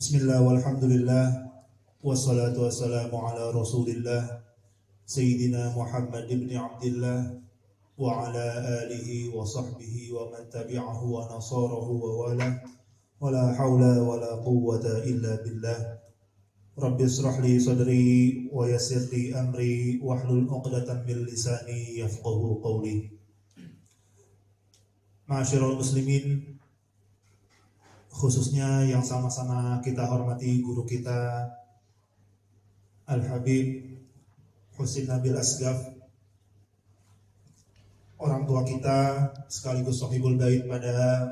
Bismillah walhamdulillah wassalatu wassalamu ala rasulillah Sayyidina Muhammad ibn Abdillah wa ala alihi wa sahbihi wa man tabi'ahu wa nasarahu wa wala wa la hawla wa la quwwata illa billah. Rabbi israh li sadri wa yassir li amri wahlul 'uqdatam min lisani yafqahu qawli. Ma'asyiral muslimin, khususnya yang sama-sama kita hormati guru kita Al-Habib Husin Nabil Asgaf, orang tua kita sekaligus Sohibul Bait pada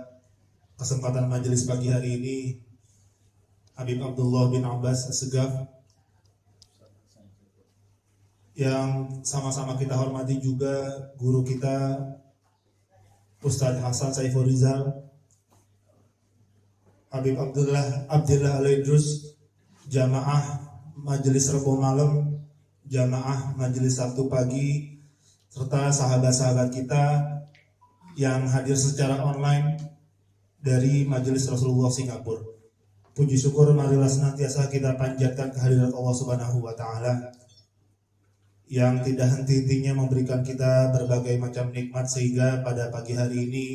kesempatan majelis pagi hari ini, Habib Abdullah bin Abbas Asgaf, yang sama-sama kita hormati juga guru kita Ustadz Hasan Saiful Rizal, Habib Abdullah Al-Idrus, jamaah majelis Rebo malam, jamaah majelis Sabtu pagi, serta sahabat-sahabat kita yang hadir secara online dari majelis Rasulullah Singapura. Puji syukur marilah senantiasa kita panjatkan kehadirat Allah Subhanahu wa taala yang tidak henti-hentinya memberikan kita berbagai macam nikmat, sehingga pada pagi hari ini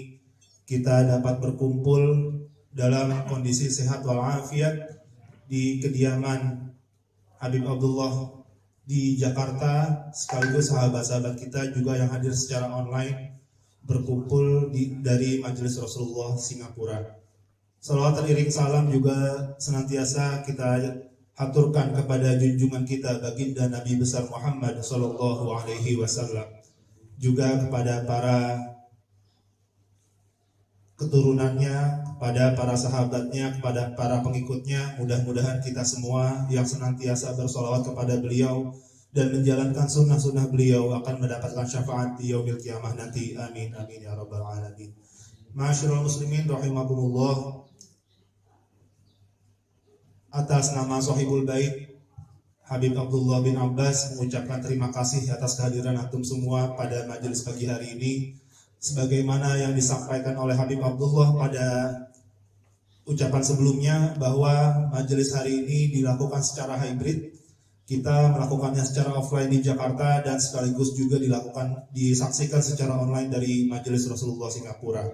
kita dapat berkumpul dalam kondisi sehat walafiat di kediaman Habib Abdullah di Jakarta, sekaligus sahabat-sahabat kita juga yang hadir secara online berkumpul dari Majelis Rasulullah Singapura. Salawat dan iring salam juga senantiasa kita haturkan kepada junjungan kita baginda Nabi besar Muhammad Sallallahu Alaihi Wasallam, juga kepada para keturunannya, kepada para sahabatnya, kepada para pengikutnya. Mudah-mudahan kita semua yang senantiasa bersolawat kepada beliau dan menjalankan sunnah-sunnah beliau akan mendapatkan syafaat di yaumil kiamah nanti. Amin amin ya rabbal alamin. Ma'asyiral muslimin rahimakumullah, atas nama Sohibul Bait Habib Abdullah bin Abbas mengucapkan terima kasih atas kehadiran antum semua pada majelis pagi hari ini. Sebagaimana yang disampaikan oleh Habib Abdullah pada ucapan sebelumnya, bahwa majelis hari ini dilakukan secara hybrid. Kita melakukannya secara offline di Jakarta dan sekaligus juga disaksikan secara online dari majelis Rasulullah Singapura.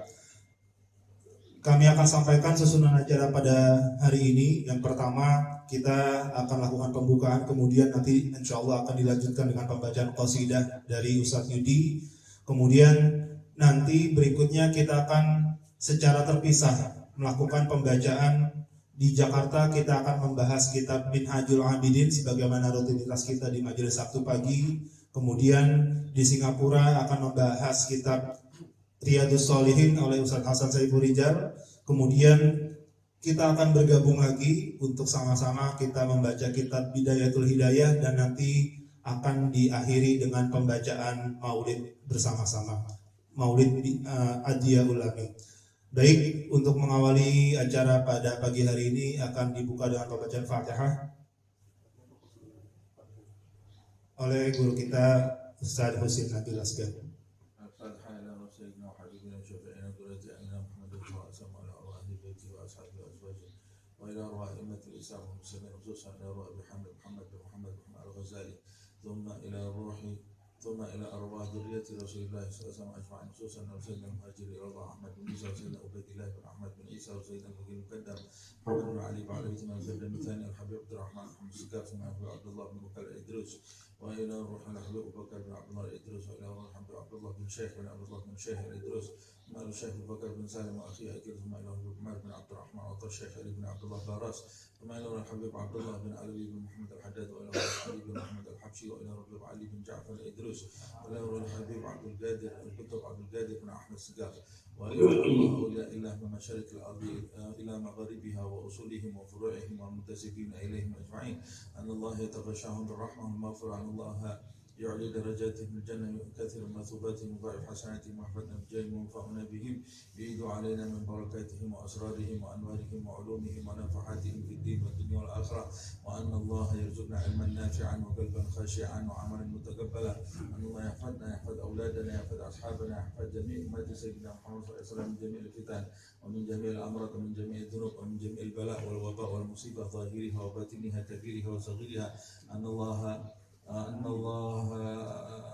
Kami akan sampaikan susunan acara pada hari ini. Yang pertama, kita akan lakukan pembukaan, kemudian nanti insya Allah akan dilanjutkan dengan pembacaan qasidah dari Ustadz Yudi. Kemudian nanti berikutnya kita akan secara terpisah melakukan pembacaan. Di Jakarta kita akan membahas kitab Minhajul Abidin sebagaimana rutinitas kita di majelis Sabtu pagi. Kemudian di Singapura akan membahas kitab Riyadhus Shalihin oleh Ustadz Hasan Saiful Rizal. Kemudian kita akan bergabung lagi untuk sama-sama kita membaca kitab Bidayatul Hidayah, dan nanti akan diakhiri dengan pembacaan maulid bersama-sama, maulid Adiyah Ulami. Baik, untuk mengawali acara pada pagi hari ini akan dibuka dengan pembacaan Fatihah oleh guru kita Ustadz Husin Nabil Asgaf. وإلى أرواح أئمة الإسلام والمسلمين خصوصا إلى أرواح محمد بن الغزالي ثم إلى أرواح ذرية رسول الله صلى الله عليه وسلم أجمعين خصوصا سيدنا المهاجر رضا أحمد بن عيسى وسيدنا عبيد الله بن أحمد بن عيسى وسيدنا الفقيه المقدم محمد بن علي بن علوية وسيدنا المثاني الحبيب عبد الرحمن بن سكاف ثم عبد الله بن بكر الإدريس وإلى روح الحبيب أبو بكر بن عبد الله الإدريس وإلى روح الحبيب عبد الله بن شيخ الإدريس مال الشيخ أبو بكر بن سالم وأخيه أكيد ثم إلى عمر بن عبد الرحمن وطر الشيخ علي بن عبد الله باراس ثم إلى الحبيب عبد الله بن علوي بن محمد الحداد وإلى علي بن محمد الحبشي وإلى الحبيب علي بن جعفر الإدريس وإلى الحبيب عبد القادر بن أحمد السقاف وإلى أولياء الله من مشارق الأرض إلى مغاربها وأصولهم وفروعهم والمنتسبين إليهم أجمعين أن الله يتغشاهم بالرحمة والمغفرة أن الله يعلي درجاتهم في الجنة ويكثر مثوباتهم وضاعف حسناتهم واحفظنا بجاههم وانفعنا بهم يعيد علينا من بركاتهم وأسرارهم وأنوارهم وعلومهم ونفحاتهم في الدين والدنيا والآخرة وأن الله يرزقنا علما نافعا وقلبا خاشعا وعملا متقبلا أن الله يحفظنا يحفظ أولادنا يحفظ أصحابنا يحفظ جميع أمة سيدنا محمد صلى الله عليه وسلم من جميع الفتن ومن جميع الأمراض ومن جميع الذنوب ومن جميع البلاء والوباء والمصيبة ظاهرها وباطنها كبيرها وصغيرها أن الله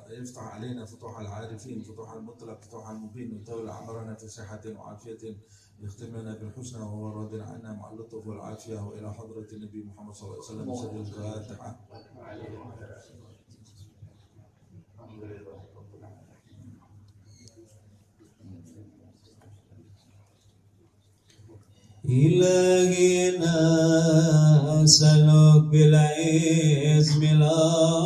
يفتح علينا فتوح العارفين فتوح المطلق فتوح المبين ويطول أعمارنا في صحة وعافية يختم لنا بالحسنى وهو راض عنا مع اللطف والعافية وإلى حضرة النبي محمد صلى الله عليه وسلم سر الفاتحة. إلهنا أسألك بالعزم الأعظم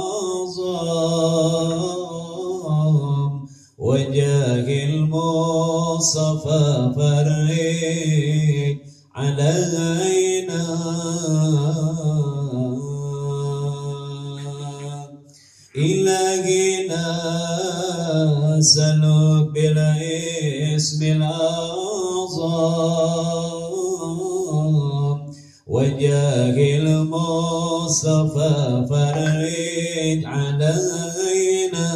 وجاه المصطفى فرج علينا إلهنا أسألك بالعزم الأعظم وجاه المصطفى فرج علينا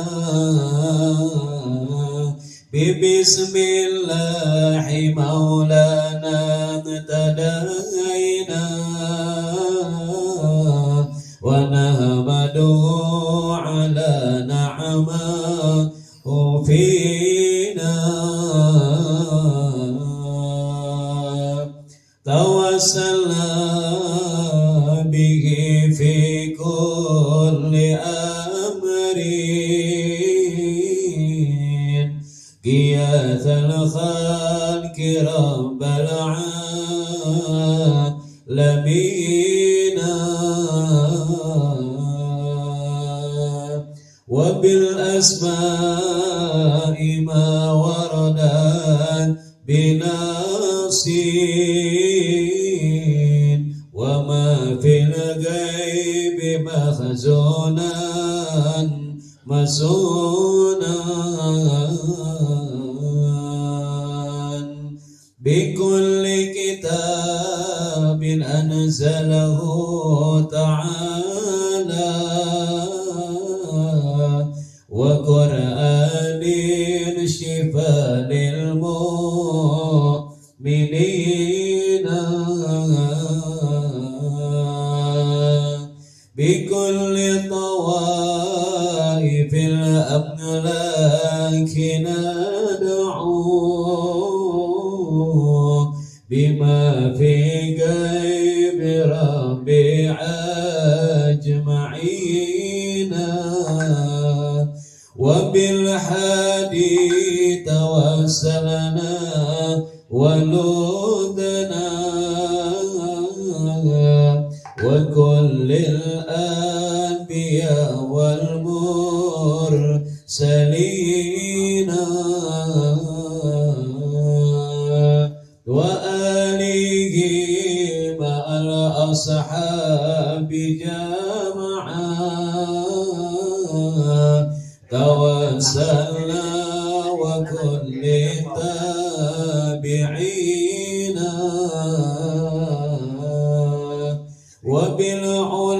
ببسم الله مولانا اهتدينا ونحمده على نعمه فينا توسلنا به في كل أمر قياس الخلق رب العالمين وبالأسماء ما وردت بنصين وما في الغيب مخزونا مسونا بكل كتاب أنزله تعالى وقرآن شفاء للمؤمنين بكل طوائف الأملاك ندعو بما في غيب ربي أجمعين وبالحدي توسلنا ولودنا وكل الأنبياء والمرسلين وآله مع الأصحاب جمعا توسلنا وكل التابعين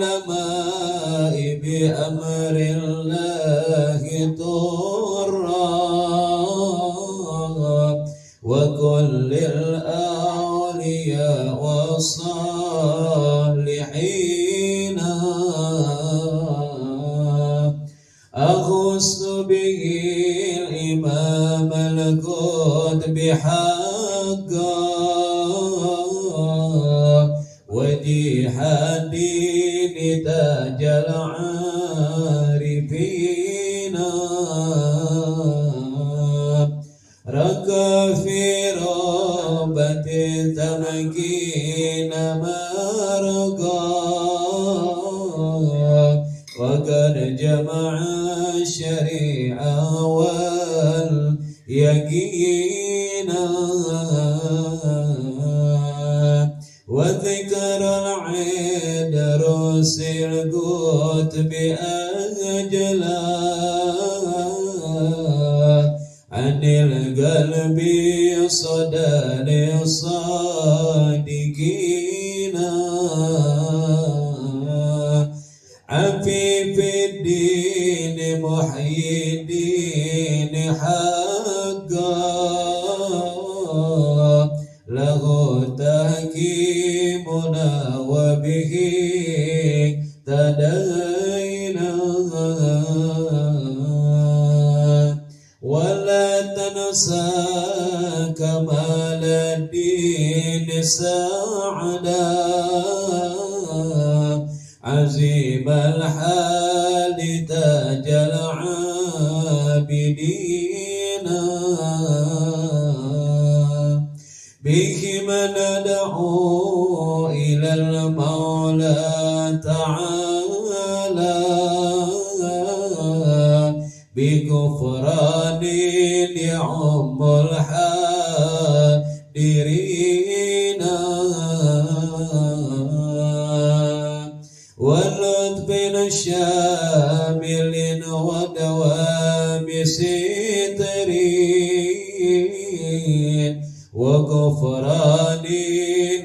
وبالعلماء بأمر الله طرا وكل الأولياء والصالحين أخص به الإمام القطب حقا وجيح الدين تاج العارفين ركى في ربة التمكين مرقا وقد جمع الشريعة واليقين وذكر العيد رسل القطب أجلا بصدد الصادقين عفيف الدين محيي الدين حقا له تحكيمنا وبه تدينا ولا تنسى كمال الدين سعدا عزيم الحال تاج العابدين بهما ندعو إلى المولى تعالى بغفران يعم الحاضرين ولطف شامل ودوام سترين وغفران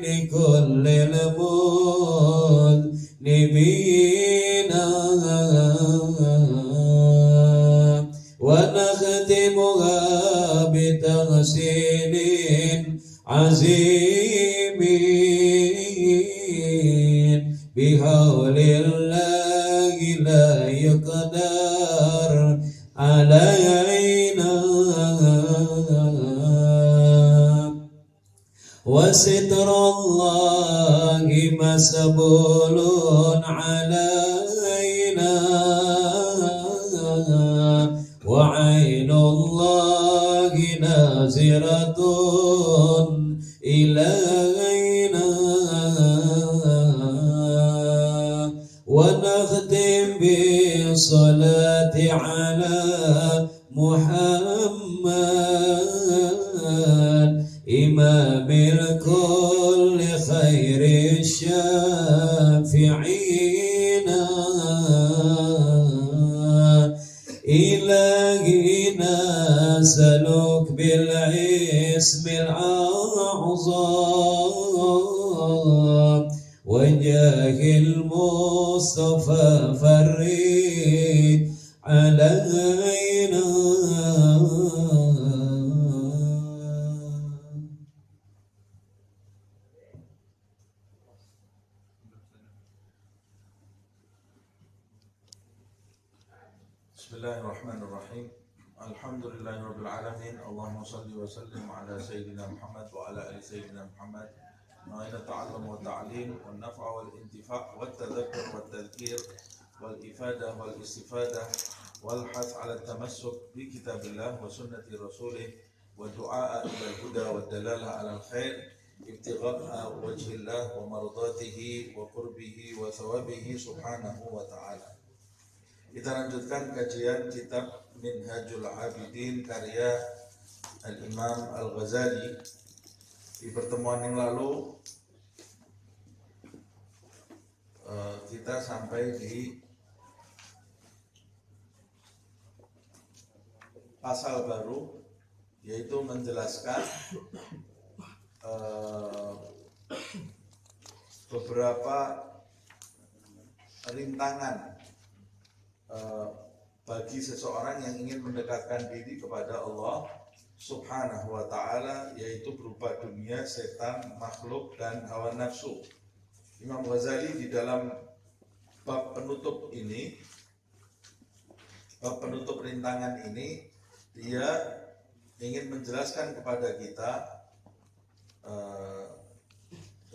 لكل المذنبين ونختمها بتغسيل عظيم بحول الله لا يقدر علينا وستر الله مسبول علينا وعين الله ناظرة إلينا ونختم بالصلاة على محمد إمام الكل خير الشافعين إلهنا سلوك بالاسم الأعظم وجاه المصطفى فريد علينا Bismillahirrahmanirrahim. Alhamdulillahirabbil alamin. Allahumma shalli wa sallim ala sayyidina Muhammad wa ala ali sayyidina Muhammad. Na'ina ta'allum wa ta'lim wa naf'a wal intifa' wa tadhakkur wa tadhkir wal ifadah wal istifadah wal hath ala tamassuk bi kitabillah wa sunnati rasulih wa du'a ila al-huda wa dalalah ala al-khair ibtigha'a wajhillah wa mardatihi wa qurbihi wa thawabihi subhanahu wa ta'ala. Kita lanjutkan kajian kitab Minhajul Abidin karya Al-Imam Al-Ghazali. Di pertemuan yang lalu kita sampai di pasal baru, yaitu menjelaskan beberapa rintangan bagi seseorang yang ingin mendekatkan diri kepada Allah Subhanahu wa ta'ala, yaitu berupa dunia, setan, makhluk, dan hawa nafsu. Imam Ghazali di dalam bab penutup ini, bab penutup rintangan ini, dia ingin menjelaskan kepada kita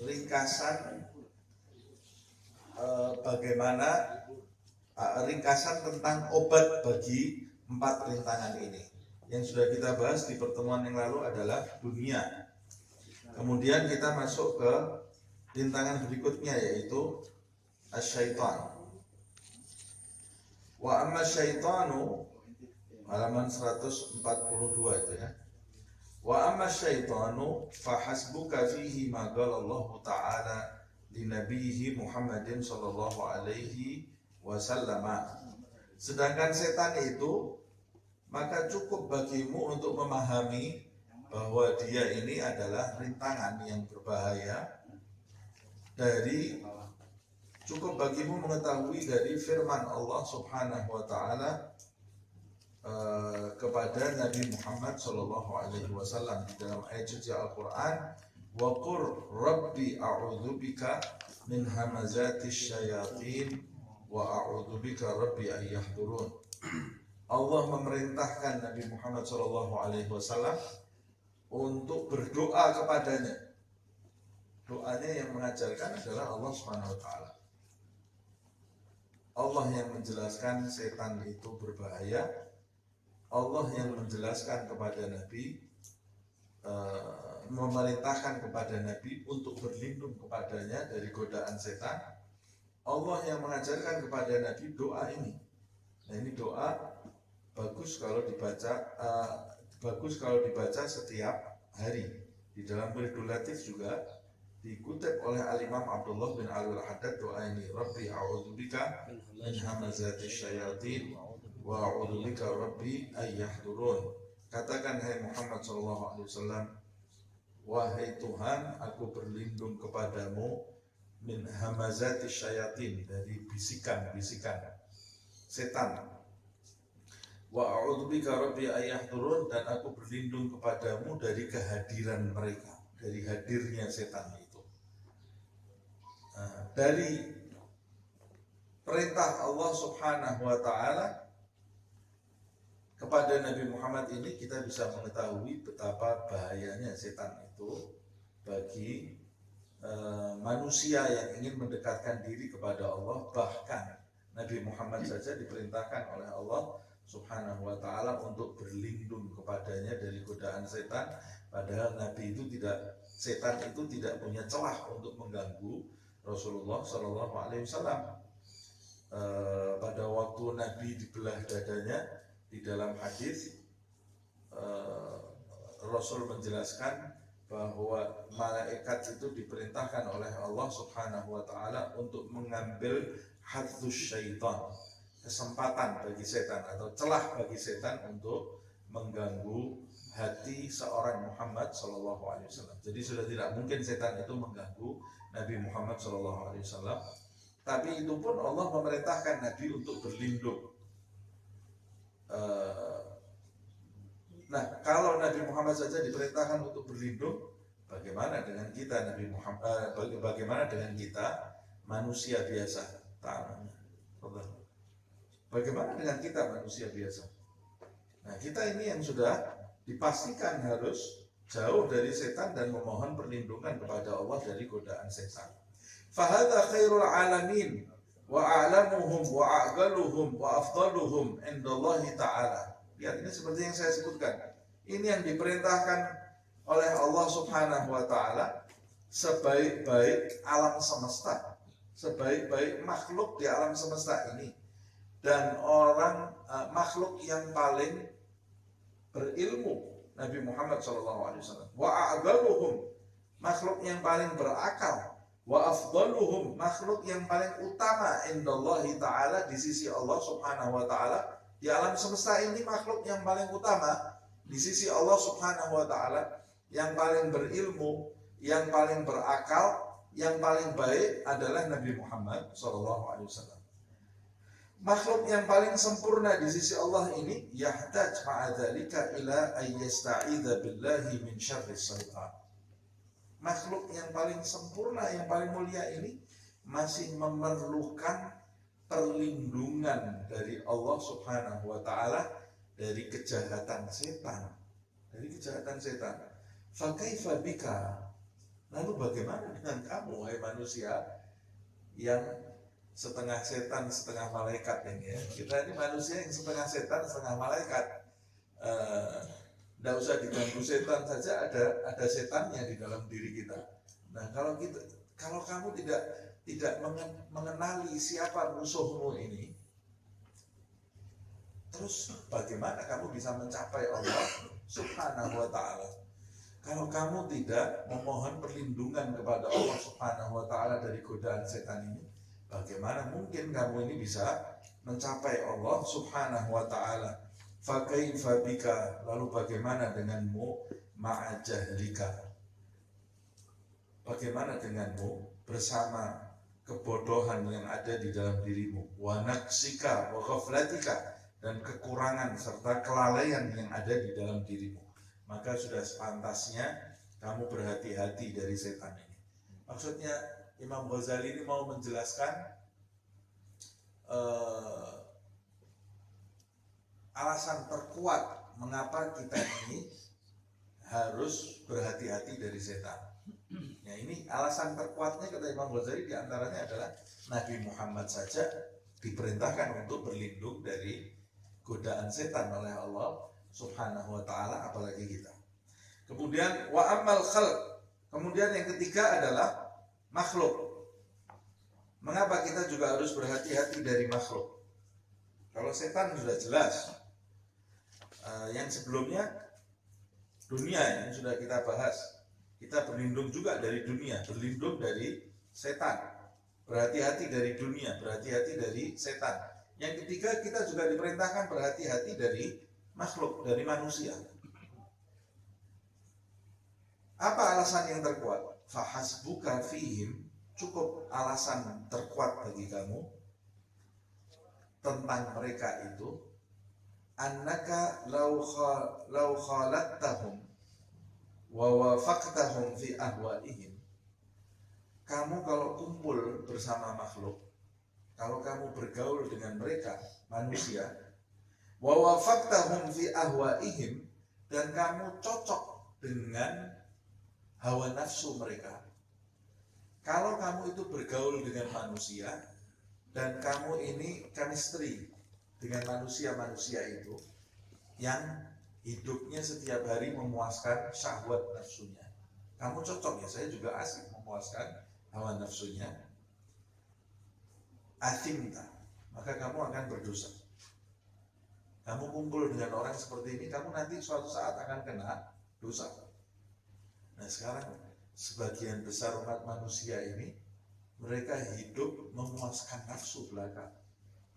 ringkasan bagaimana ringkasan tentang obat bagi 4 rintangan ini. Yang sudah kita bahas di pertemuan yang lalu adalah dunia. Kemudian kita masuk ke rintangan berikutnya, yaitu asyaitan. Wa amma syaitanu, halaman 142 itu ya. Wa amma syaitanu fahasbuka fihi ma qala Allah Ta'ala li nabiyhi Muhammadin sallallahu alaihi wasallam. Sedangkan setan itu, maka cukup bagimu untuk memahami bahwa dia ini adalah rintangan yang berbahaya dari, cukup bagimu mengetahui dari firman Allah Subhanahu wa taala kepada Nabi Muhammad sallallahu alaihi wasallam di dalam ayat suci Al-Qur'an, wa qur rabbi a'udzubika min hamazatis syayatin wa a'udzubika rabbi an yahdurun. Allah memerintahkan Nabi Muhammad sallallahu alaihi wasallam untuk berdoa kepadanya. Doanya yang mengajarkan adalah Allah Subhanahu wa taala. Allah yang menjelaskan setan itu berbahaya. Allah yang menjelaskan kepada Nabi, memerintahkan kepada Nabi untuk berlindung kepadanya dari godaan setan. Allah yang mengajarkan kepada Nabi doa ini. Nah, ini doa bagus kalau dibaca setiap hari. Di dalam Wiridul Latif juga dikutip oleh Al-Imam Abdullah bin Al-Haddad doa ini, Rabbi a'udzubika min hamazatis syayatin wa a'udzubika rabbi ay yahdurun. Katakan hai Muhammad sallallahu alaihi wasallam, wahai Tuhan, aku berlindung kepadamu min hamazatis syayatin, dari bisikan-bisikan setan. Wa a'udzubika rabbi ay yahdurun, dan aku berlindung kepadamu dari kehadiran mereka, dari hadirnya setan itu. Nah, dari perintah Allah Subhanahu wa taala kepada Nabi Muhammad ini kita bisa mengetahui betapa bahayanya setan itu bagi manusia yang ingin mendekatkan diri kepada Allah. Bahkan Nabi Muhammad saja diperintahkan oleh Allah Subhanahu wa taala untuk berlindung kepadanya dari godaan setan, padahal setan itu tidak punya celah untuk mengganggu Rasulullah Shallallahu Alaihi Wasallam. Pada waktu Nabi dibelah dadanya, di dalam hadis Rasul menjelaskan bahwa malaikat itu diperintahkan oleh Allah Subhanahu wa taala untuk mengambil hadzus syaitan, kesempatan bagi setan atau celah bagi setan untuk mengganggu hati seorang Muhammad Sallallahu Alaihi Wasallam. Jadi sudah tidak mungkin setan itu mengganggu Nabi Muhammad Sallallahu Alaihi Wasallam. Tapi itu pun Allah memerintahkan Nabi untuk berlindung. Nah, kalau Nabi Muhammad saja diperintahkan untuk berlindung, bagaimana dengan kita Nabi Muhammad? Bagaimana dengan kita manusia biasa? Bagaimana dengan kita manusia biasa? Nah, kita ini yang sudah dipastikan harus jauh dari setan dan memohon perlindungan kepada Allah dari godaan setan. Fahadha khairul alamin wa a'lamuhum wa a'galuhum wa afdaluhum indallahi ta'ala. Lihat, ini seperti yang saya sebutkan. Ini yang diperintahkan oleh Allah Subhanahu wa taala, sebaik-baik alam semesta, sebaik-baik makhluk di alam semesta ini, dan makhluk yang paling berilmu Nabi Muhammad SAW. Wa a'galuhum, makhluk yang paling berakal. Wa afdaluhum, makhluk yang paling utama indallahi ta'ala, di sisi Allah Subhanahu wa ta'ala. Di alam semesta ini makhluk yang paling utama di sisi Allah Subhanahu wa ta'ala, yang paling berilmu, yang paling berakal, yang paling baik adalah Nabi Muhammad SAW. Makhluk yang paling sempurna di sisi Allah ini yahtaj ma'adzalika ila ayyasta'idha billahi min syarris syaitan. Makhluk yang paling sempurna, yang paling mulia ini masih memerlukan perlindungan dari Allah Subhanahu wa taala dari kejahatan setan. Dari kejahatan setan. Fa kaifa bika? Lalu bagaimana dengan kamu, wahai manusia yang setengah setan, setengah malaikat ini ya. Kita ini manusia yang setengah setan, setengah malaikat. Tidak usah diganggu setan saja, ada setannya di dalam diri kita. Nah, kalau kamu tidak mengenali siapa musuhmu ini, terus bagaimana kamu bisa mencapai Allah Subhanahu wa ta'ala? Kalau kamu tidak memohon perlindungan kepada Allah Subhanahu wa ta'ala dari godaan setan ini, bagaimana mungkin kamu ini bisa mencapai Allah Subhanahu wa ta'ala? Fa kaifa bika, lalu bagaimana denganmu ma'a jahlika. Bagaimana denganmu bersama kebodohan yang ada di dalam dirimu, wa naqsika wa ghaflatika, dan kekurangan serta kelalaian yang ada di dalam dirimu. Maka sudah sepantasnya kamu berhati-hati dari setan ini. Maksudnya Imam Ghazali ini mau menjelaskan alasan terkuat mengapa kita ini harus berhati-hati dari setan. Ya, ini alasan terkuatnya kata Imam Ghazali diantaranya adalah Nabi Muhammad saja diperintahkan untuk berlindung dari godaan setan oleh Allah Subhanahu wa taala, apalagi kita. Kemudian wa amal khalq. Kemudian yang ketiga adalah makhluk. Mengapa kita juga harus berhati-hati dari makhluk? Kalau setan sudah jelas. Yang sebelumnya dunia yang sudah kita bahas. Kita berlindung juga dari dunia, berlindung dari setan. Berhati-hati dari dunia, berhati-hati dari setan. Yang ketiga, kita juga diperintahkan berhati-hati dari makhluk, dari manusia. Apa alasan yang terkuat? Fahasbuka fihim, cukup alasan terkuat bagi kamu tentang mereka itu, annaka law khalattahum wa wafaqtahum fi ahwaihim. Kamu kalau kumpul bersama makhluk, kalau kamu bergaul dengan mereka manusia, wa wafaqtahum fi ahwaihim, dan kamu cocok dengan hawa nafsu mereka. Kalau kamu itu bergaul dengan manusia dan kamu ini chemistry dengan manusia-manusia itu yang hidupnya setiap hari memuaskan syahwat nafsunya, kamu cocok ya, saya juga asik memuaskan hawa nafsunya, athimta, maka kamu akan berdosa. Kamu kumpul dengan orang seperti ini, kamu nanti suatu saat akan kena dosa. Nah sekarang sebagian besar umat manusia ini, mereka hidup memuaskan nafsu belaka.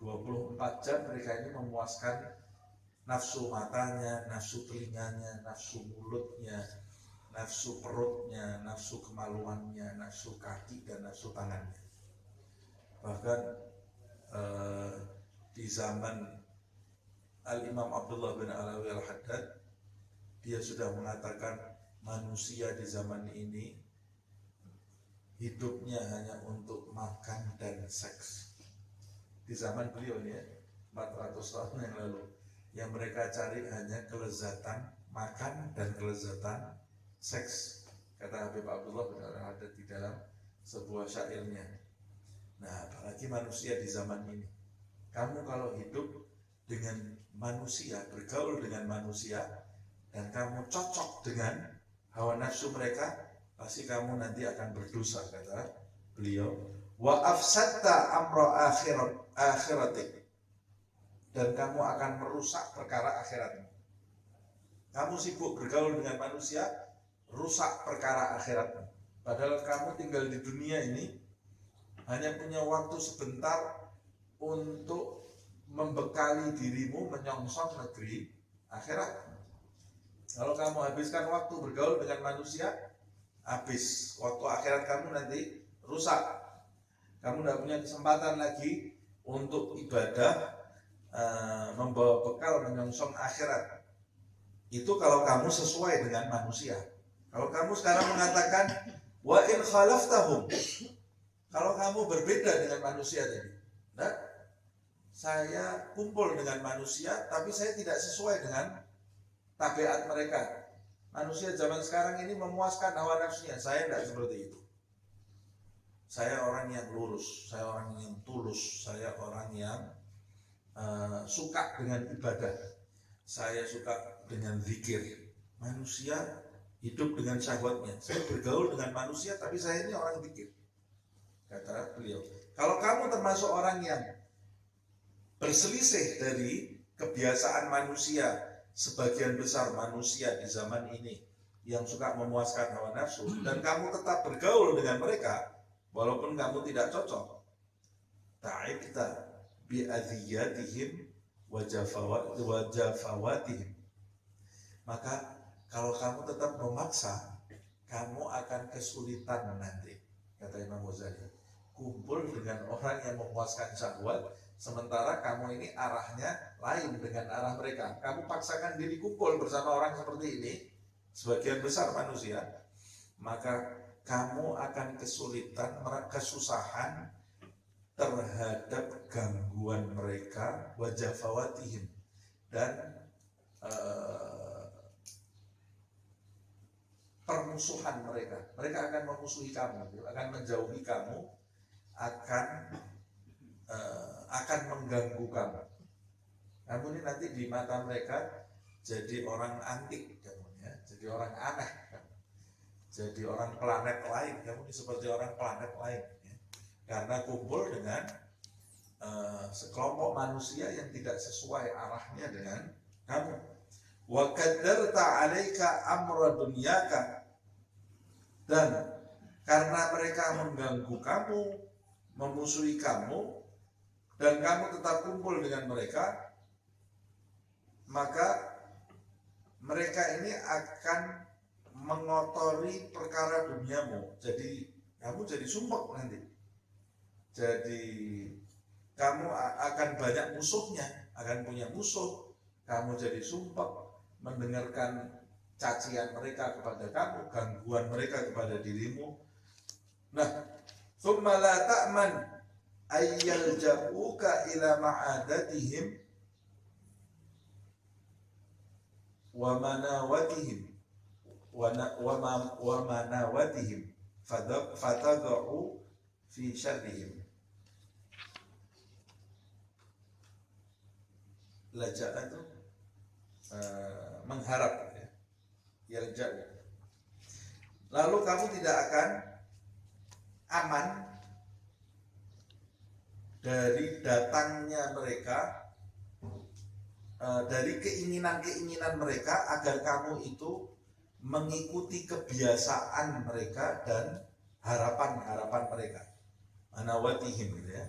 24 jam mereka ini memuaskan nafsu matanya, nafsu telinganya, nafsu mulutnya, nafsu perutnya, nafsu kemaluannya, nafsu kaki dan nafsu tangannya. Bahkan di zaman Al-Imam Abdullah bin Alawi Al-Haddad, dia sudah mengatakan manusia di zaman ini hidupnya hanya untuk makan dan seks. Di zaman beliau ya, 400 tahun yang lalu, yang mereka cari hanya kelezatan makan dan kelezatan seks, kata Habib Abdullah bin Al-Haddad di dalam sebuah syairnya. Nah, apalagi manusia di zaman ini. Kamu kalau hidup dengan manusia, bergaul dengan manusia, dan kamu cocok dengan hawa nafsu mereka, pasti kamu nanti akan berdosa, kata beliau. Wa afsadta amra akhiratik, dan kamu akan merusak perkara akhiratmu. Kamu sibuk bergaul dengan manusia, rusak perkara akhiratmu. Padahal kamu tinggal di dunia ini hanya punya waktu sebentar untuk membekali dirimu menyongsong negeri akhirat. Kalau kamu habiskan waktu bergaul dengan manusia, habis waktu akhirat kamu nanti rusak. Kamu tidak punya kesempatan lagi untuk ibadah, membawa bekal menyongsong akhirat. Itu kalau kamu sesuai dengan manusia. Kalau kamu sekarang mengatakan wa in khalaftahum, kalau kamu berbeda dengan manusia tadi, nah, saya kumpul dengan manusia tapi saya tidak sesuai dengan tabiat mereka. Manusia zaman sekarang ini memuaskan hawa nafsunya, saya tidak seperti itu. Saya orang yang lurus, saya orang yang tulus, saya orang yang suka dengan ibadah, saya suka dengan zikir. Manusia hidup dengan syahwatnya, saya bergaul dengan manusia tapi saya ini orang zikir, kata beliau. Kalau kamu termasuk orang yang berselisih dari kebiasaan manusia, sebagian besar manusia di zaman ini yang suka memuaskan hawa nafsu, dan kamu tetap bergaul dengan mereka walaupun kamu tidak cocok, ta'ibta bi'adhiyatihim wa jafawatihim, maka kalau kamu tetap memaksa, kamu akan kesulitan nanti, kata Imam Ghazali. Kumpul dengan orang yang memuaskan syahwat, sementara kamu ini arahnya lain dengan arah mereka. Kamu paksakan diri kumpul bersama orang seperti ini, sebagian besar manusia, maka kamu akan kesulitan, kesusahan terhadap gangguan mereka, wajah fawatihim, dan permusuhan mereka. Mereka akan memusuhi kamu, akan menjauhi kamu, akan mengganggu kamu. Kamu ini nanti di mata mereka jadi orang antik, kamu ya, jadi orang aneh, kamu. Jadi orang planet lain. Kamu ini seperti orang planet lain, ya. Karena kumpul dengan sekelompok manusia yang tidak sesuai arahnya dengan kamu. Wa qaddarta 'alaika amra dunyaka, dan karena mereka mengganggu kamu, memusuhi kamu, dan kamu tetap kumpul dengan mereka, maka mereka ini akan mengotori perkara duniamu. Jadi kamu jadi sumpek nanti. Jadi kamu akan banyak musuhnya, akan punya musuh. Kamu jadi sumpek mendengarkan cacian mereka kepada kamu, gangguan mereka kepada dirimu. Nah, thumma la ta'man ayyalja'uka ila ma'adatihim wa manawatihim wa manawatihim fatad'u fi syarrihim. Laja'a itu mengharap, ya. Yalja'u. Lalu kamu tidak akan aman dari datangnya mereka, dari keinginan-keinginan mereka agar kamu itu mengikuti kebiasaan mereka dan harapan-harapan mereka. Manawatihim, gitu ya.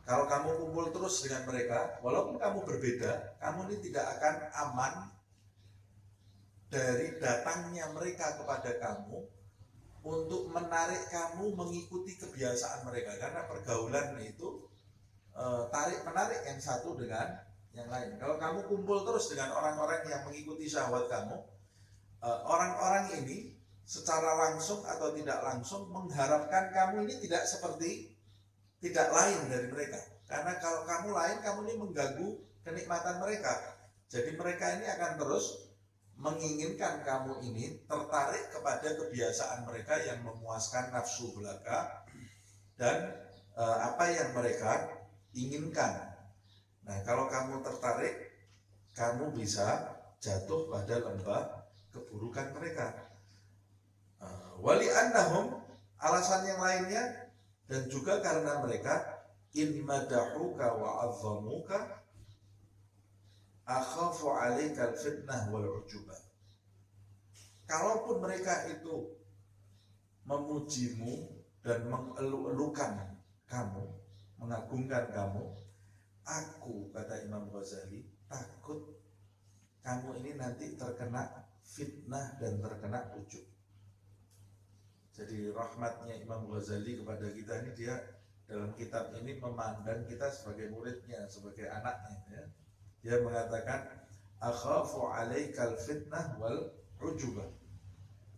Kalau kamu kumpul terus dengan mereka, walaupun kamu berbeda, kamu ini tidak akan aman dari datangnya mereka kepada kamu untuk menarik kamu mengikuti kebiasaan mereka. Karena pergaulan itu tarik-menarik yang satu dengan yang lain. Kalau kamu kumpul terus dengan orang-orang yang mengikuti syahwat kamu, orang-orang ini secara langsung atau tidak langsung mengharapkan kamu ini tidak lain dari mereka. Karena kalau kamu lain, kamu ini mengganggu kenikmatan mereka. Jadi mereka ini akan terus menginginkan kamu ini tertarik kepada kebiasaan mereka yang memuaskan nafsu belaka dan apa yang mereka inginkan. Nah, kalau kamu tertarik, kamu bisa jatuh pada lembah keburukan mereka. Wali annahum, alasan yang lainnya, dan juga karena mereka in madahuka wa azzamuka akhafu 'alaika al-fitnah wal 'ujubah. Kalaupun mereka itu memujimu dan mengelukan kamu, mengagungkan kamu, aku, kata Imam Ghazali, takut kamu ini nanti terkena fitnah dan terkena ujub. Jadi rahmatnya Imam Ghazali kepada kita ini, dia dalam kitab ini memandang kita sebagai muridnya, sebagai anaknya, ya. Dia mengatakan akhafu 'alaikal fitnah wal 'ujubah.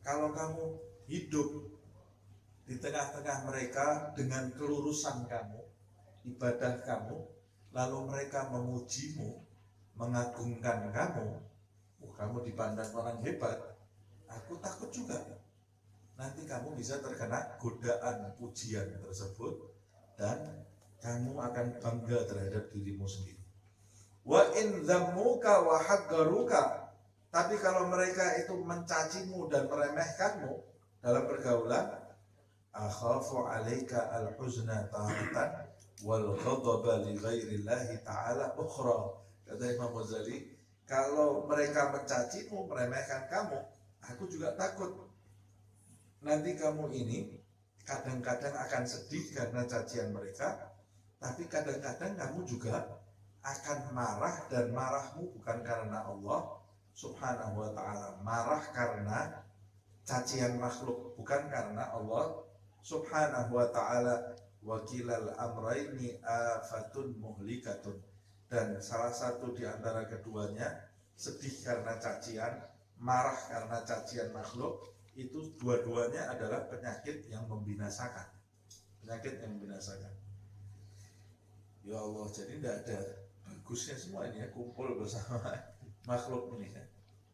Kalau kamu hidup di tengah-tengah mereka dengan kelurusan kamu, ibadah kamu, lalu mereka memujimu, mengagungkan kamu, kamu dipandang orang hebat, aku takut juga nanti kamu bisa terkena godaan pujian tersebut dan kamu akan bangga terhadap dirimu sendiri. Wa in dhammuka wa haggaruka, tapi kalau mereka itu mencacimu dan meremehkanmu dalam pergaulan, akhafu 'alaika al-huzna ta'atan wal ghadaba li ghairillahi ta'ala ukhra. Kata Imam Ghazali, kalau mereka mencacimu, meremehkan kamu, aku juga takut nanti kamu ini kadang-kadang akan sedih karena cacian mereka, tapi kadang-kadang kamu juga akan marah, dan marahmu bukan karena Allah subhanahu wa ta'ala marah karena cacian makhluk, bukan karena Allah subhanahu wa ta'ala. Wakilal amraini afatun muhlikatun, dan salah satu di antara keduanya, sedih karena cacian, marah karena cacian makhluk, itu dua-duanya adalah penyakit yang membinasakan. Penyakit yang membinasakan. Ya Allah, jadi tidak ada bagusnya semua ini ya, kumpul bersama makhluk ini ya.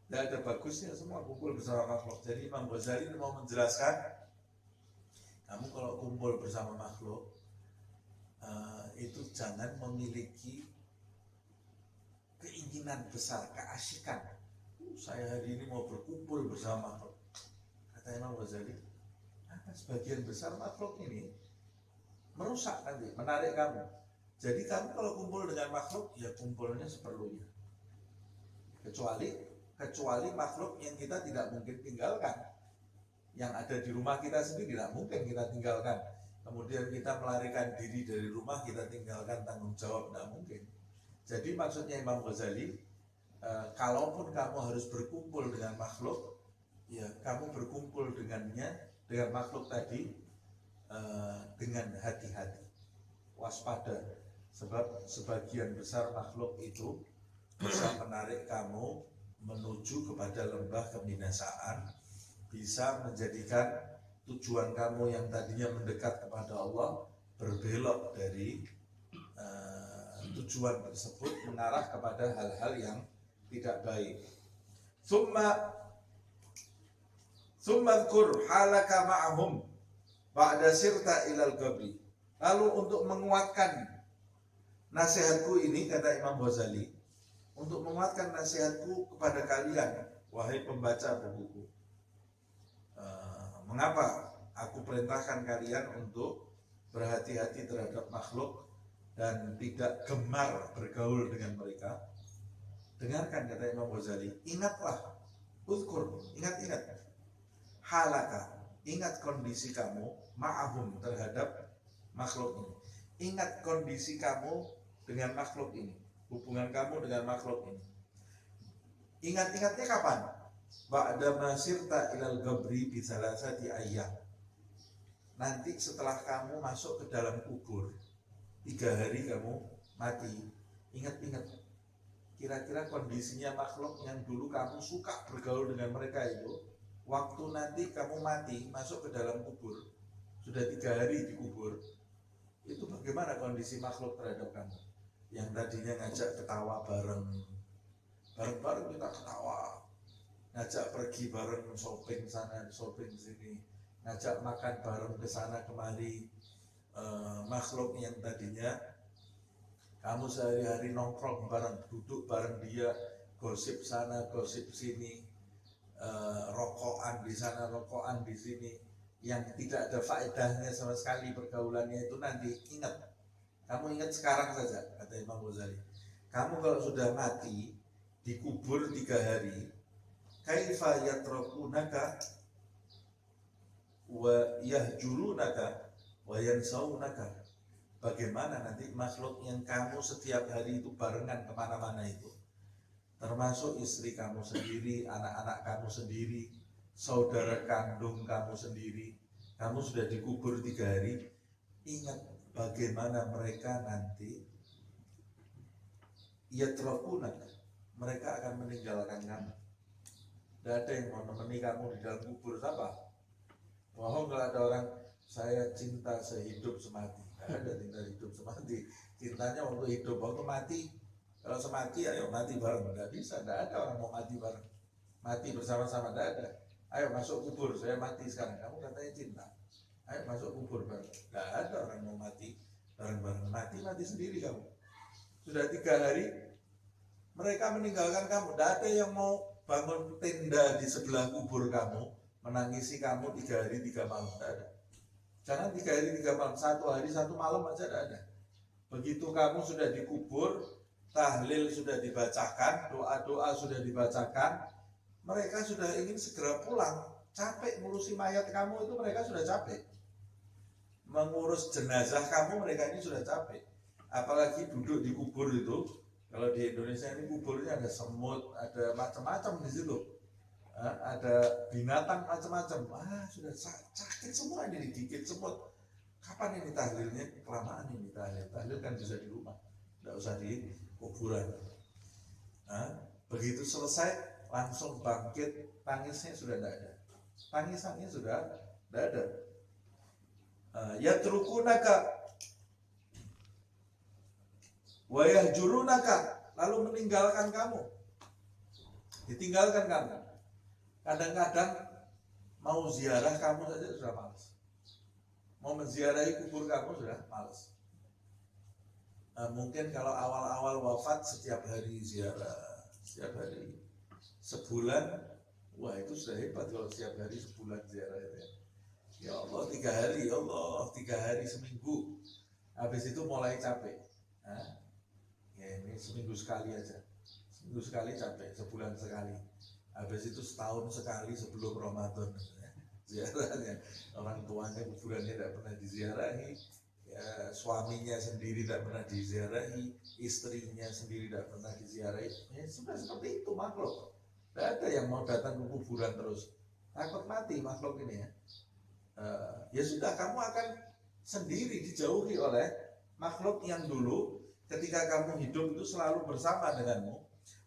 Tidak ada bagusnya semua kumpul bersama makhluk. Jadi Imam Ghazali mau menjelaskan, kamu kalau kumpul bersama makhluk itu jangan memiliki keinginan besar, keasikan. Saya hari ini mau berkumpul bersama makhluk. Kata Imam Ghazali, sebagian besar makhluk ini merusak nanti, menarik kamu. Jadi kamu kalau kumpul dengan makhluk, ya kumpulnya seperlunya. Kecuali makhluk yang kita tidak mungkin tinggalkan. Yang ada di rumah kita sendiri tidak mungkin kita tinggalkan. Kemudian kita melarikan diri dari rumah, kita tinggalkan tanggung jawab, tidak mungkin. Jadi maksudnya Imam Ghazali, kalaupun kamu harus berkumpul dengan makhluk, ya kamu berkumpul dengan makhluk tadi dengan hati-hati, waspada. Sebab sebagian besar makhluk itu bisa menarik kamu menuju kepada lembah kebinasaan, bisa menjadikan tujuan kamu yang tadinya mendekat kepada Allah berbelok dari tujuan tersebut, mengarah kepada hal-hal yang tidak baik. Tsummadkur halaka ma'ahum ba'da sirta ilal qabri. Lalu untuk menguatkan nasihatku ini, kata Imam Ghazali, untuk menguatkan nasihatku kepada kalian, wahai pembaca bukuku, mengapa aku perintahkan kalian untuk berhati-hati terhadap makhluk dan tidak gemar bergaul dengan mereka? Dengarkan, kata Imam Ghazali, ingatlah, uzkur, ingat-ingat, halaka, ingat kondisi kamu, ma'ahum, terhadap makhluk ini. Ingat kondisi kamu dengan makhluk ini, hubungan kamu dengan makhluk ini. Ingat-ingatnya kapan? Ba'da masirta ilal gabri bisalasati ayyam. Nanti setelah kamu masuk ke dalam kubur, 3 hari kamu mati. Ingat-ingat, kira-kira kondisinya makhluk yang dulu kamu suka bergaul dengan mereka itu, waktu nanti kamu mati, masuk ke dalam kubur, sudah 3 hari di kubur, itu bagaimana kondisi makhluk terhadap kamu? Yang tadinya ngajak ketawa bareng-bareng kita ketawa, ngajak pergi bareng, shopping sana, shopping sini, ngajak makan bareng ke sana kemari. Makhluk yang tadinya kamu sehari-hari nongkrong bareng, duduk bareng dia, gosip sana, gosip sini, rokokan di sana, rokokan di sini, yang tidak ada faedahnya sama sekali pergaulannya itu, nanti ingat. Kamu ingat sekarang saja, kata Imam Ghazali. Kamu kalau sudah mati, dikubur 3 hari, kaifa yatrakunaka wa yahjurunaka wa yansaunaka. Bagaimana nanti makhluk yang kamu setiap hari itu barengan kemana-mana itu, termasuk istri kamu sendiri, anak-anak kamu sendiri, saudara kandung kamu sendiri, kamu sudah dikubur 3 hari. Ingat bagaimana mereka nanti yatrakunaka, mereka akan meninggalkan kamu. Tidak ada yang mau menemani kamu di dalam kubur. Siapa? Bohong kalau ada orang, saya cinta sehidup semati. Tidak ada cinta hidup semati. Cintanya waktu hidup, waktu mati. Kalau semati, ayo mati bareng. Tidak bisa, tidak ada orang mau mati bareng. Mati bersama-sama, tidak ada. Ayo masuk kubur, saya mati sekarang. Kamu katanya cinta. Ayo masuk kubur bareng. Tidak ada orang mau mati bareng-bareng. Mati sendiri kamu. Sudah 3 hari, mereka meninggalkan kamu. Tidak ada yang mau bangun tenda di sebelah kubur kamu, menangisi kamu 3 hari 3 malam. Tidak ada. Jangan 3 hari 3 malam, 1 hari 1 malam aja tidak ada. Begitu kamu sudah dikubur, tahlil sudah dibacakan, doa-doa sudah dibacakan, mereka sudah ingin segera pulang. Capek ngurusi mayat kamu itu, mereka sudah capek. Mengurus jenazah kamu, mereka ini sudah capek. Apalagi duduk di kubur itu, Kalau di Indonesia ini kuburnya ada semut, ada macam-macam di situ. Ada binatang macam-macam. Sudah sakit semua ini, digigit semut. Kapan ini tahlilnya? Kelamaan ini tahlil. Tahlil kan bisa di rumah, tidak usah di kuburan. Begitu selesai langsung bangkit, tangisnya sudah tidak ada. Tangisannya sudah tidak ada. Yatrukunaka wa yahjurunaka, lalu meninggalkan kamu. Ditinggalkan kamu. Kadang-kadang mau ziarah kamu saja sudah malas. Mau menziarahi kubur kamu sudah malas. Mungkin kalau awal-awal wafat setiap hari ziarah, setiap hari sebulan, wah itu sudah hebat kalau setiap hari sebulan ziarah itu. Ya Allah 3 hari, ya Allah 3 hari seminggu. Habis itu mulai capek. Ya ini seminggu sekali aja. Seminggu sekali capek, sebulan sekali. Habis itu setahun sekali sebelum Ramadan. Ziarahnya, orang tuanya kuburannya tidak pernah diziarahi, ya, suaminya sendiri tidak pernah diziarahi, istrinya sendiri tidak pernah diziarahi. Ya sudah seperti itu makhluk. Tidak ada yang mau datang ke kuburan terus. Takut mati makhluk ini ya. Ya sudah, kamu akan sendiri dijauhi oleh makhluk yang dulu ketika kamu hidup itu selalu bersama denganmu.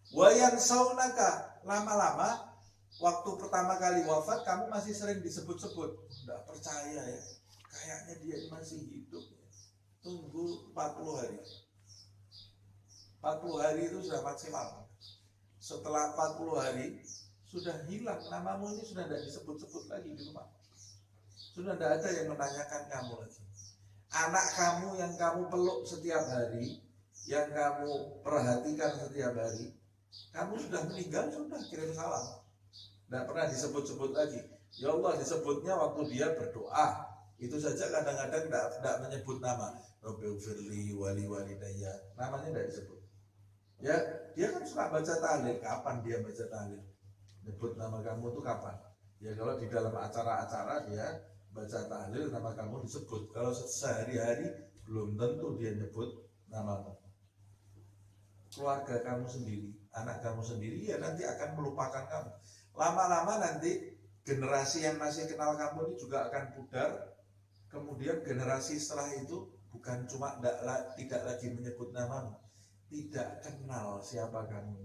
Wayan saunaka, lama-lama waktu pertama kali wafat kamu masih sering disebut-sebut. Tidak percaya ya, kayaknya dia masih hidup. Tunggu 40 hari. 40 hari itu sudah maksimal. Setelah 40 hari sudah hilang, namamu ini sudah tidak disebut-sebut lagi di rumah. Sudah tidak ada yang menanyakan kamu lagi. Anak kamu yang kamu peluk setiap hari, yang kamu perhatikan setiap hari, kamu sudah meninggal, sudah kirim salam. Tidak pernah disebut-sebut lagi. Ya Allah disebutnya waktu dia berdoa. Itu saja kadang-kadang tidak menyebut nama. Rabbighfirli wali walidayya. Namanya tidak disebut. Ya, dia kan suka baca tahlil. Kapan dia baca tahlil? Nyebut nama kamu itu kapan? Ya kalau di dalam acara-acara dia baca tahlil, nama kamu disebut. Kalau sehari-hari belum tentu dia nyebut namamu. Keluarga kamu sendiri, anak kamu sendiri, ya nanti akan melupakan kamu. Lama-lama nanti generasi yang masih kenal kamu ini juga akan pudar. Kemudian generasi setelah itu bukan cuma tidak lagi menyebut namamu, tidak kenal siapa kamu.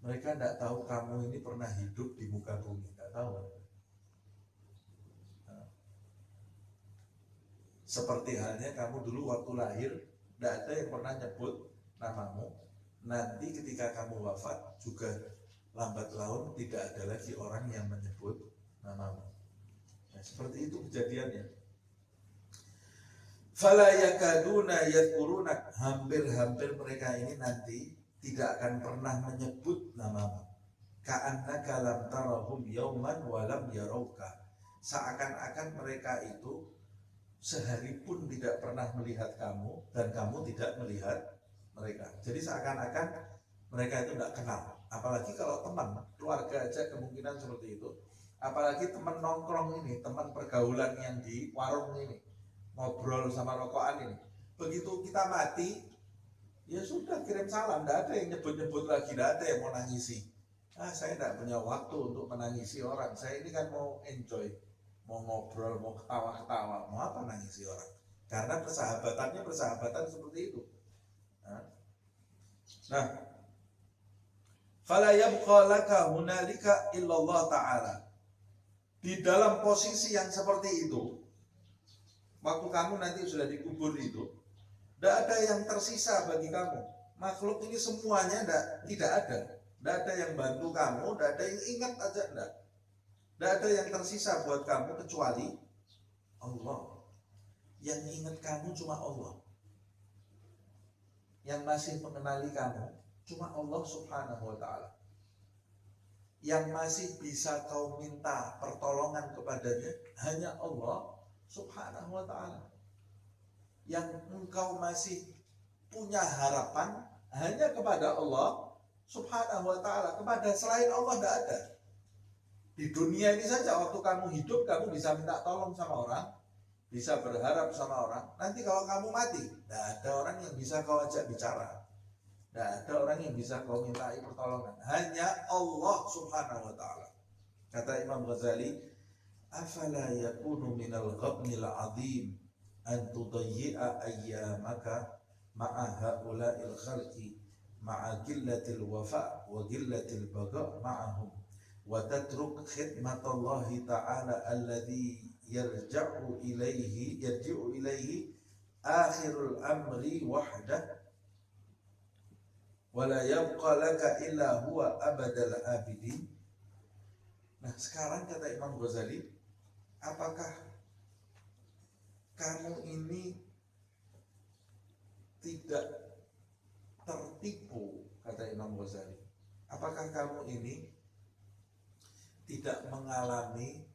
Mereka tidak tahu kamu ini pernah hidup di muka bumi, tidak tahu. Seperti halnya kamu dulu waktu lahir, tidak ada yang pernah nyebut namamu. Nanti ketika kamu wafat juga lambat laun tidak ada lagi orang yang menyebut namamu. Nah, seperti itu kejadiannya. Fala yakaduna yadhkurunak, hampir-hampir mereka ini nanti tidak akan pernah menyebut namamu. Ka'annaka lam tarahum yauman wa lam yarauka. Seakan-akan mereka itu sehari pun tidak pernah melihat kamu dan kamu tidak melihat mereka. Jadi seakan-akan mereka itu tidak kenal. Apalagi kalau teman, keluarga aja kemungkinan seperti itu. Apalagi teman nongkrong ini, teman pergaulan yang di warung ini, ngobrol sama rokokan ini. Begitu kita mati, ya sudah kirim salam. Tidak ada yang nyebut-nyebut lagi, tidak ada yang mau nangisi. Saya tidak punya waktu untuk menangisi orang. Saya ini kan mau enjoy, mau ngobrol, mau ketawa-ketawa, mau apa nangisi orang. Karena persahabatannya persahabatan seperti itu. Nah, fala yabqa laka hunalika illallah ta'ala. Di dalam posisi yang seperti itu, waktu kamu nanti sudah dikubur itu, tidak ada yang tersisa bagi kamu. Makhluk ini semuanya tidak ada. Tidak ada yang bantu kamu, tidak ada yang ingat aja, tidak. Tidak ada yang tersisa buat kamu kecuali Allah. Yang ingat kamu cuma Allah. Yang masih mengenali kamu cuma Allah subhanahu wa ta'ala. Yang masih bisa kau minta pertolongan kepadanya hanya Allah subhanahu wa ta'ala. Yang engkau masih punya harapan hanya kepada Allah subhanahu wa ta'ala. Kepada selain Allah tidak ada. Di dunia ini saja waktu kamu hidup kamu bisa minta tolong sama orang, bisa berharap sama orang. Nanti kalau kamu mati, tidak ada orang yang bisa kau ajak bicara. Tidak ada orang yang bisa kau mintai pertolongan, hanya Allah subhanahu wa ta'ala. Kata Imam Ghazali, afala yakunu minal ghabnil azim an tudayyi'a ayyamaka ma'a haula'il khalqi ma'a gillatil wafa wa gillatil baga' ma'ahum wa tatruk khidmatallahi ta'ala alladhi yarji'u ilaihi akhirul amri wahdah wa la yabqa laka illa huwa abadal abidin. Nah, sekarang kata Imam Ghazali, apakah kamu ini tidak tertipu, kata Imam Ghazali, apakah kamu ini tidak mengalami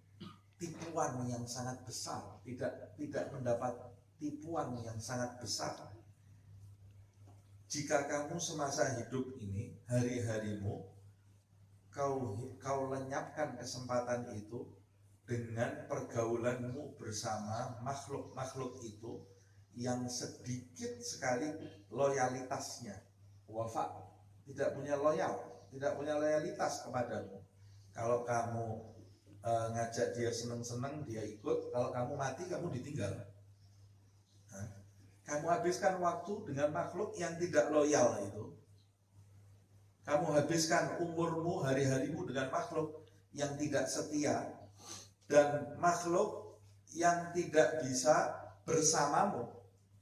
tipuan yang sangat besar, tidak mendapat tipuan yang sangat besar jika kamu semasa hidup ini, hari-harimu kau lenyapkan kesempatan itu dengan pergaulanmu bersama makhluk-makhluk itu yang sedikit sekali loyalitasnya, wafa, tidak punya loyalitas kepadamu. Kalau kamu ngajak dia seneng-seneng, dia ikut. Kalau kamu mati, kamu ditinggal. Kamu habiskan waktu dengan makhluk yang tidak loyal itu. Kamu habiskan umurmu, hari-harimu dengan makhluk yang tidak setia dan makhluk yang tidak bisa bersamamu.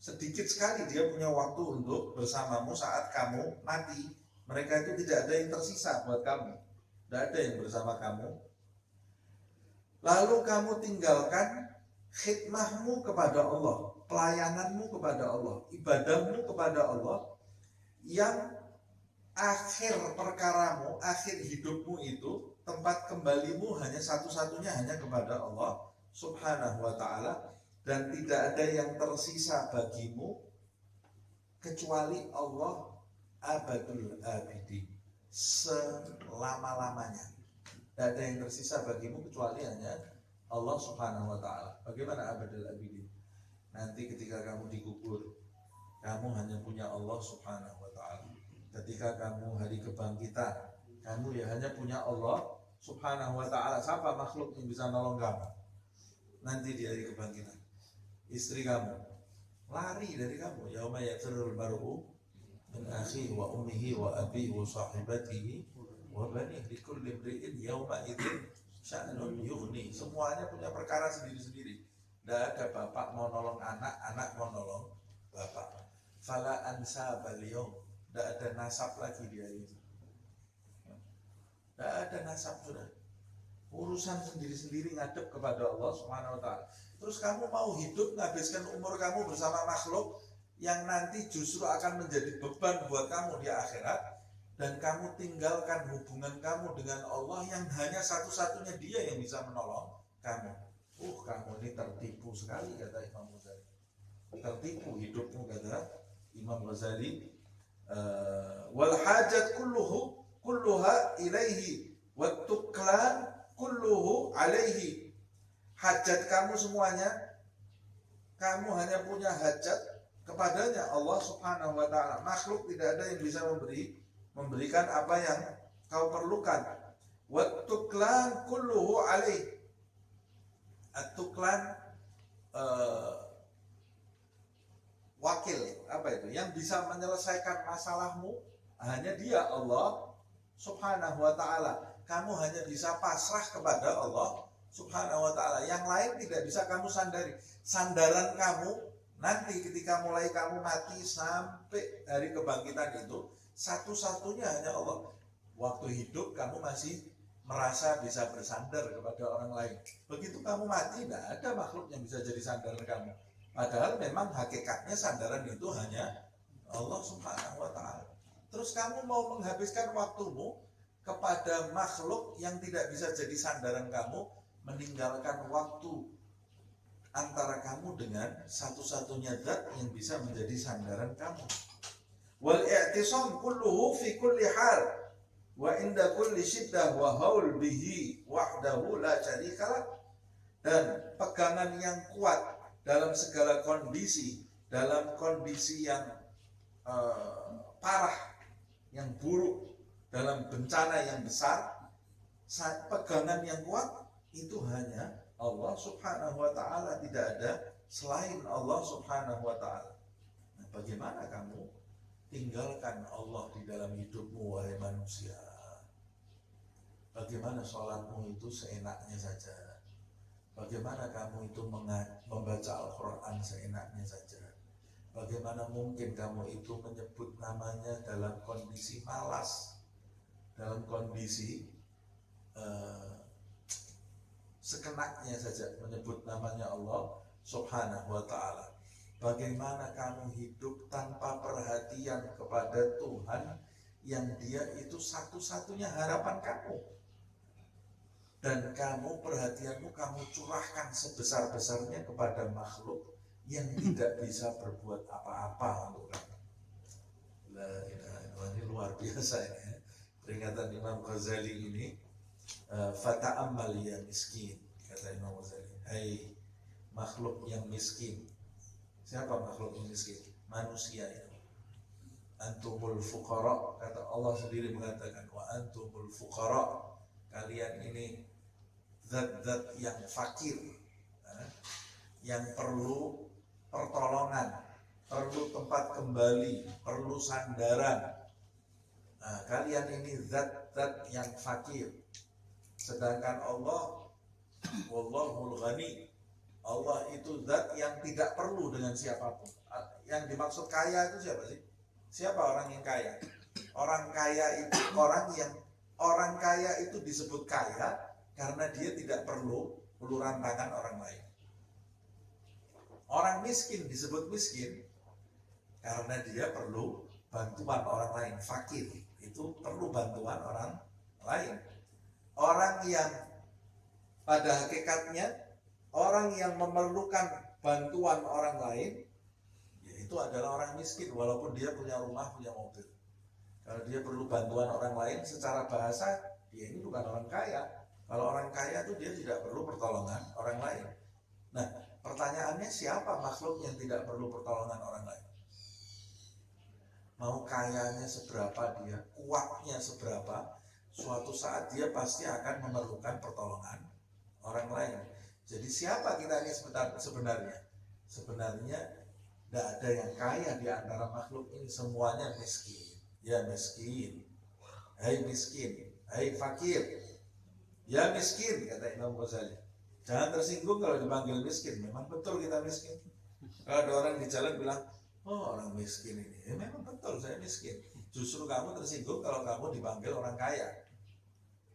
Sedikit sekali dia punya waktu untuk bersamamu saat kamu mati. Mereka itu tidak ada yang tersisa buat kamu, tidak ada yang bersama kamu. Lalu kamu tinggalkan khidmahmu kepada Allah, pelayananmu kepada Allah, ibadahmu kepada Allah, yang akhir perkaramu, akhir hidupmu itu, tempat kembalimu hanya satu-satunya hanya kepada Allah subhanahu wa ta'ala, dan tidak ada yang tersisa bagimu kecuali Allah abadul abidin, selama-lamanya. Tidak ada yang tersisa bagimu kecuali hanya Allah subhanahu wa ta'ala. Bagaimana abadul abidin? Nanti ketika kamu dikubur, kamu hanya punya Allah subhanahu wa ta'ala. Ketika kamu hari kebangkitan, kamu ya hanya punya Allah subhanahu wa ta'ala. Siapa makhluk yang bisa nolong kamu nanti di hari kebangkitan? Istri kamu lari dari kamu. Yauma yafirrul mar'u min akhihi wa ummihi wa abihi wa sahibatihi wa banihi likulli imri'in yauma idzin sya'nun yughni. Semuanya punya perkara sendiri-sendiri. Tidak ada bapak mau nolong anak, anak mau nolong bapak. Fala ansabal yaum. Tidak ada nasab lagi dia itu. Tidak ada nasab sudah. Urusan sendiri-sendiri ngadep kepada Allah subhanahu wa ta'ala. Terus kamu mau hidup menghabiskan umur kamu bersama makhluk yang nanti justru akan menjadi beban buat kamu di akhirat, dan kamu tinggalkan hubungan kamu dengan Allah yang hanya satu-satunya dia yang bisa menolong kamu. Kamu ini tertipu sekali, kata Imam Ghazali. Tertipu hidupmu, kata Imam Ghazali. Wal hajat kulluha ilaihi wat tuklan kulluhu alaihi. Hajat kamu semuanya, kamu hanya punya hajat kepadanya, Allah subhanahu wa ta'ala. Makhluk tidak ada yang bisa memberikan apa yang kau perlukan. Wat tuklan kulluhu alaihi. At-tuklan wakil, apa itu? Yang bisa menyelesaikan masalahmu hanya dia, Allah subhanahu wa ta'ala. Kamu hanya bisa pasrah kepada Allah subhanahu wa ta'ala. Yang lain tidak bisa kamu sandari. Sandaran kamu nanti ketika mulai kamu mati sampai hari kebangkitan itu, satu-satunya hanya Allah. Waktu hidup kamu masih merasa bisa bersandar kepada orang lain. Begitu kamu mati, tidak ada makhluk yang bisa jadi sandaran kamu. Padahal memang hakikatnya sandaran itu hanya Allah subhanahu wa ta'ala. Terus kamu mau menghabiskan waktumu kepada makhluk yang tidak bisa jadi sandaran kamu, meninggalkan waktu antara kamu dengan satu-satunya zat yang bisa menjadi sandaran kamu. Wal i'tisam kulluhu fi kulli hal wa inda kulli syiddah wa haul bihi wahdahu la syarikalah. Dan pegangan yang kuat dalam segala kondisi, dalam kondisi yang parah yang buruk, dalam bencana yang besar, pegangan yang kuat itu hanya Allah Subhanahu wa Ta'ala, tidak ada selain Allah Subhanahu wa Ta'ala. Nah, bagaimana kamu tinggalkan Allah di dalam hidupmu, wahai manusia? Bagaimana sholatmu itu seenaknya saja? Bagaimana kamu itu membaca Al-Quran seenaknya saja? Bagaimana mungkin kamu itu menyebut namanya dalam kondisi malas, dalam kondisi sekenaknya saja menyebut namanya Allah Subhanahu wa Ta'ala? Bagaimana kamu hidup tanpa perhatian kepada Tuhan yang Dia itu satu-satunya harapan kamu, dan kamu perhatianmu kamu curahkan sebesar-besarnya kepada makhluk yang tidak bisa berbuat apa-apa untuk kamu. La ilaha illallah, ini luar biasa ini. Peringatan Imam Ghazali ini, fata'ammal ya miskin, kata Imam Ghazali. Hai makhluk yang miskin. Siapa makhluk yang miskin? Manusia itu. Antumul fuqara, kata Allah sendiri mengatakan, wa antumul fuqara, kalian ini zat-zat yang fakir, yang perlu pertolongan, perlu tempat kembali, perlu sandaran. Nah, kalian ini zat-zat yang fakir. Sedangkan Allah, wallahul ghani, Allah itu zat yang tidak perlu dengan siapapun. Yang dimaksud kaya itu siapa sih? Siapa orang yang kaya? Orang kaya itu orang kaya itu disebut kaya karena dia tidak perlu uluran tangan orang lain. Orang miskin disebut miskin karena dia perlu bantuan orang lain. Fakir itu perlu bantuan orang lain. Orang yang pada hakikatnya orang yang memerlukan bantuan orang lain, yaitu adalah orang miskin walaupun dia punya rumah, punya mobil. Kalau dia perlu bantuan orang lain, secara bahasa dia ini bukan orang kaya. Kalau orang kaya itu dia tidak perlu pertolongan orang lain. Nah, pertanyaannya siapa makhluk yang tidak perlu pertolongan orang lain? Mau kayanya seberapa dia, kuatnya seberapa, suatu saat dia pasti akan memerlukan pertolongan orang lain. Jadi siapa kita ini sebenarnya? Sebenarnya tidak ada yang kaya di antara makhluk ini, semuanya miskin. Ya miskin, hai miskin, hai fakir. Ya miskin, kata Imam Ghazali. Jangan tersinggung kalau dipanggil miskin. Memang betul kita miskin. Kalau ada orang di jalan bilang, oh orang miskin ini, ya memang betul saya miskin. Justru kamu tersinggung kalau kamu dipanggil orang kaya.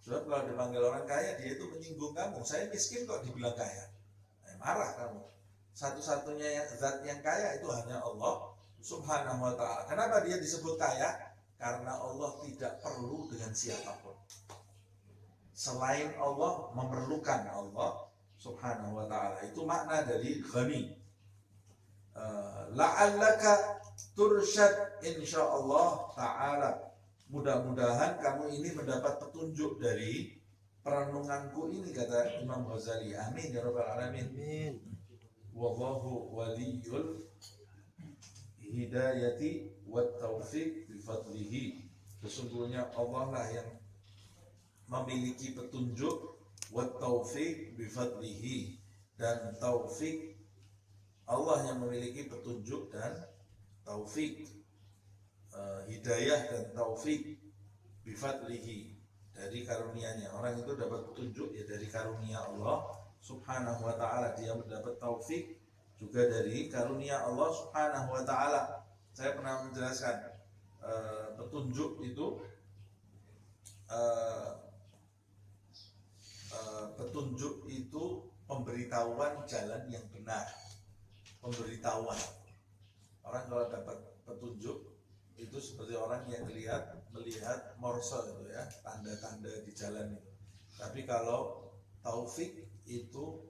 Sebab kalau dipanggil orang kaya, dia itu menyinggung kamu. Saya miskin kok dibilang kaya. Marah kamu. Satu-satunya zat yang kaya itu hanya Allah Subhanahu wa Ta'ala. Kenapa dia disebut kaya? Karena Allah tidak perlu dengan siapapun. Selain Allah, memerlukan Allah Subhanahu wa Ta'ala. Itu makna dari ghani. La'allaka tursyad insyaallah ta'ala. Mudah-mudahan kamu ini mendapat petunjuk dari perenunganku ini, kata Imam Ghazali. Amin ya rabbal alamin. Amin. Wallahu waliyul hidayati wat taufiq bi fadlihi. Sesungguhnya Allah lah yang memiliki petunjuk, wat taufiq bi fadlihi, dan taufik, Allah yang memiliki petunjuk dan taufik, hidayah dan taufik bi fadlihi, dari karunia-Nya. Orang itu dapat petunjuk ya dari karunia Allah Subhanahu wa Ta'ala. Dia mendapat taufik juga dari karunia Allah Subhanahu wa Ta'ala. Saya pernah menjelaskan petunjuk itu petunjuk itu pemberitahuan jalan yang benar. Pemberitahuan. Orang kalau dapat petunjuk itu seperti orang yang melihat morse itu ya, tanda-tanda di jalan itu. Tapi kalau taufik itu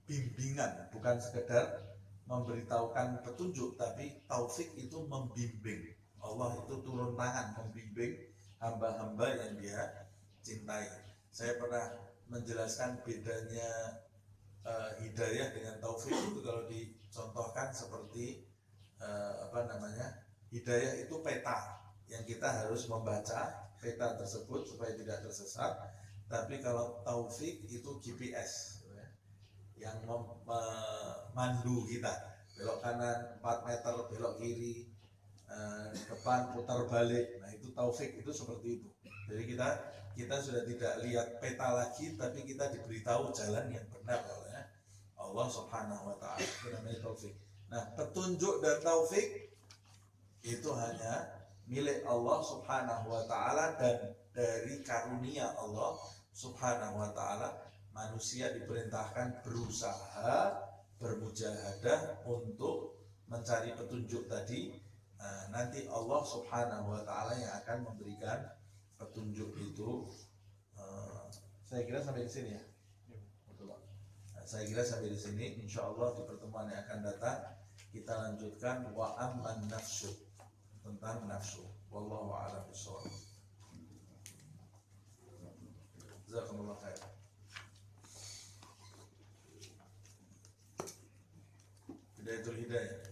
bimbingan, bukan sekedar memberitahukan petunjuk, tapi taufik itu membimbing. Allah itu turun tangan membimbing hamba-hamba yang Dia cintai. Saya pernah menjelaskan bedanya hidayah dengan taufik itu kalau dicontohkan seperti hidayah itu peta. yang kita harus membaca peta tersebut supaya tidak tersesat. Tapi kalau taufik itu GPS yang memandu kita, belok kanan 4 meter, belok kiri, depan putar balik. Nah itu taufik, itu seperti itu. Jadi kita sudah tidak lihat peta lagi, tapi kita diberitahu jalan yang benar oleh Allah Subhanahu wa Ta'ala. Itu namanya taufik. Nah, petunjuk dan taufik itu hanya milik Allah Subhanahu wa Ta'ala, dan dari karunia Allah Subhanahu wa Ta'ala manusia diperintahkan berusaha, bermujahadah untuk mencari petunjuk tadi. Nanti Allah Subhanahu wa Ta'ala yang akan memberikan petunjuk itu. Saya kira sampai di sini ya. Saya kira sampai di sini. Insya Allah di pertemuan yang akan datang kita lanjutkan wa amman nafsu, tentang nafsu. Wallahu a'lam bishawab. Jazakumullah khair. Hidayatul hidayah.